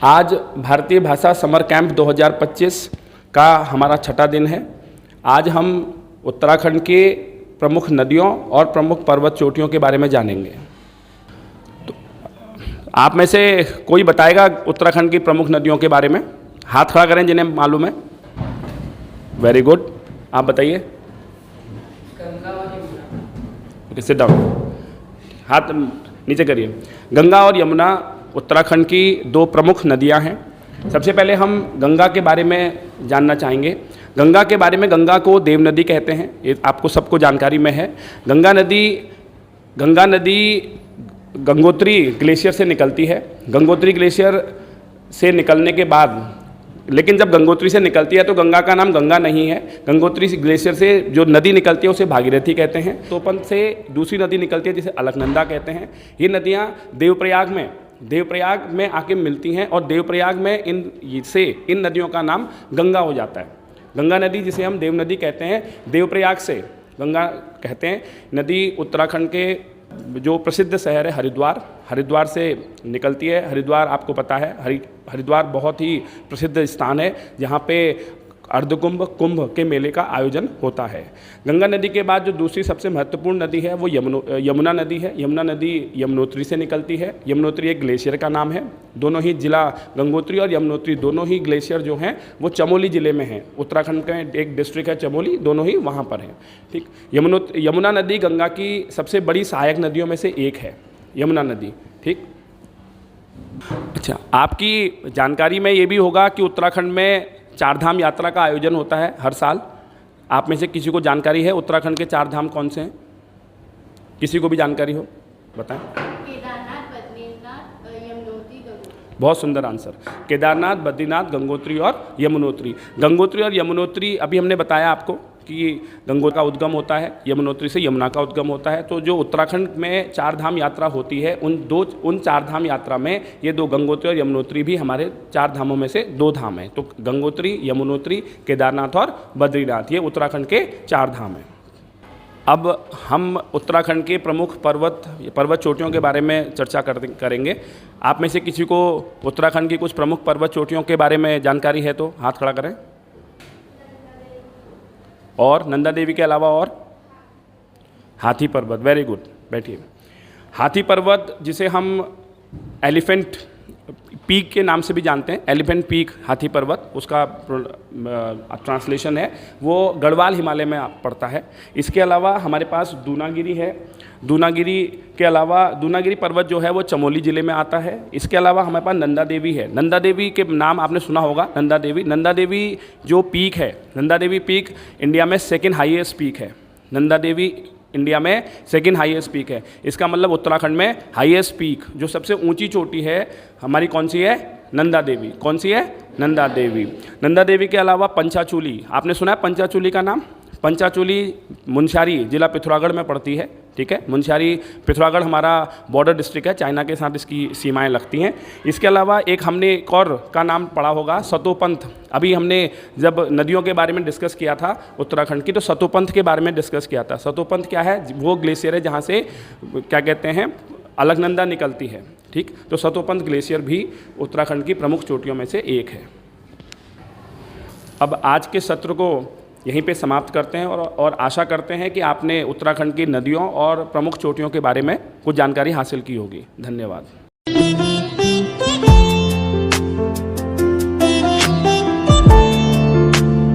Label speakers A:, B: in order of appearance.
A: आज भारतीय भाषा समर कैंप 2025 का हमारा छठा दिन है। आज हम उत्तराखंड के प्रमुख नदियों और प्रमुख पर्वत चोटियों के बारे में जानेंगे। तो आप में से कोई बताएगा उत्तराखंड की प्रमुख नदियों के बारे में? हाथ खड़ा करें जिन्हें मालूम है। वेरी गुड, आप बताइए।
B: गंगा और यमुना।
A: ओके, सिट डाउन, हाथ नीचे करिए। गंगा और यमुना उत्तराखंड की दो प्रमुख नदियां हैं। सबसे पहले हम गंगा के बारे में जानना चाहेंगे। गंगा के बारे में, गंगा को देव नदी कहते हैं, ये आपको सबको जानकारी में है। गंगा नदी गंगोत्री ग्लेशियर से निकलती है। गंगोत्री ग्लेशियर से निकलने के बाद, लेकिन जब गंगोत्री से निकलती है तो गंगा का नाम गंगा नहीं है। गंगोत्री ग्लेशियर से जो नदी निकलती है उसे भागीरथी कहते हैं। तोपंत से दूसरी नदी निकलती है जिसे अलकनंदा कहते हैं। ये नदियाँ देवप्रयाग में आके मिलती हैं और देवप्रयाग में इन नदियों का नाम गंगा हो जाता है। गंगा नदी, जिसे हम देव नदी कहते हैं, देवप्रयाग से गंगा कहते हैं। नदी उत्तराखंड के जो प्रसिद्ध शहर है हरिद्वार से निकलती है। हरिद्वार आपको पता है, हरिद्वार बहुत ही प्रसिद्ध स्थान है जहाँ पे कुंभ के मेले का आयोजन होता है। गंगा नदी के बाद जो दूसरी सबसे महत्वपूर्ण नदी है वो यमुना नदी है। यमुना नदी यमुनोत्री से निकलती है। यमुनोत्री एक ग्लेशियर का नाम है। दोनों ही जिला, गंगोत्री और यमुनोत्री दोनों ही ग्लेशियर जो हैं वो चमोली ज़िले में हैं। उत्तराखंड का एक डिस्ट्रिक्ट है चमोली, दोनों ही वहाँ पर हैं। ठीक, यमुना नदी गंगा की सबसे बड़ी सहायक नदियों में से एक है, यमुना नदी। ठीक, अच्छा, आपकी जानकारी में ये भी होगा कि उत्तराखंड में चारधाम यात्रा का आयोजन होता है हर साल। आप में से किसी को जानकारी है उत्तराखंड के चारधाम कौन से हैं? किसी को भी जानकारी हो बताएं।
B: केदारनाथ, बद्रीनाथ, यमुनोत्री, गंगोत्री।
A: बहुत सुंदर आंसर। केदारनाथ, बद्रीनाथ, गंगोत्री और यमुनोत्री। गंगोत्री और यमुनोत्री अभी हमने बताया आपको कि गंगोत्री का उद्गम होता है, यमुनोत्री से यमुना का उद्गम होता है। तो जो उत्तराखंड में चारधाम यात्रा होती है उन चारधाम यात्रा में ये दो, गंगोत्री और यमुनोत्री भी हमारे चार धामों में से दो धाम हैं। तो गंगोत्री, यमुनोत्री, केदारनाथ और बद्रीनाथ, ये उत्तराखंड के चार धाम हैं। अब हम उत्तराखंड के प्रमुख पर्वत चोटियों के बारे में चर्चा करेंगे। आप में से किसी को उत्तराखंड की कुछ प्रमुख पर्वत चोटियों के बारे में जानकारी है तो हाथ खड़ा करें। और नंदा देवी के अलावा और? हाथी पर्वत, वेरी गुड, बैठिए। हाथी पर्वत, जिसे हम एलिफेंट पीक के नाम से भी जानते हैं, एलिफेंट पीक हाथी पर्वत, उसका ट्रांसलेशन है, वो गढ़वाल हिमालय में पड़ता है। इसके अलावा हमारे पास दूनागिरी है। दूनागिरी के अलावा, दूनागिरी पर्वत जो है वो चमोली ज़िले में आता है। इसके अलावा हमारे पास नंदा देवी है। नंदा देवी के नाम आपने सुना होगा, नंदा देवी जो पीक है, नंदा देवी पीक इंडिया में सेकेंड हाईएस्ट पीक है। नंदा देवी इंडिया में सेकेंड हाईएस्ट पीक है। इसका मतलब उत्तराखंड में हाईएस्ट पीक, जो सबसे ऊंची चोटी है हमारी, कौन सी है? नंदा देवी। कौन सी है? नंदा देवी। नंदा देवी के अलावा पंचाचूली, आपने सुना है पंचाचूली का नाम? पंचाचूली मुनस्यारी जिला पिथौरागढ़ में पड़ती है। ठीक है, मुनस्यारी पिथौरागढ़ हमारा बॉर्डर डिस्ट्रिक्ट है, चाइना के साथ इसकी सीमाएं लगती हैं। इसके अलावा हमने एक और का नाम पढ़ा होगा, सतोपंथ। अभी हमने जब नदियों के बारे में डिस्कस किया था उत्तराखंड की, तो सतोपंथ के बारे में डिस्कस किया था। सतोपंथ क्या है? वो ग्लेशियर है जहाँ से क्या कहते हैं, अलकनंदा निकलती है। ठीक, तो सतोपंथ ग्लेशियर भी उत्तराखंड की प्रमुख चोटियों में से एक है। अब आज के सत्र को यहीं पे समाप्त करते हैं और आशा करते हैं कि आपने उत्तराखंड की नदियों और प्रमुख चोटियों के बारे में कुछ जानकारी हासिल की होगी। धन्यवाद।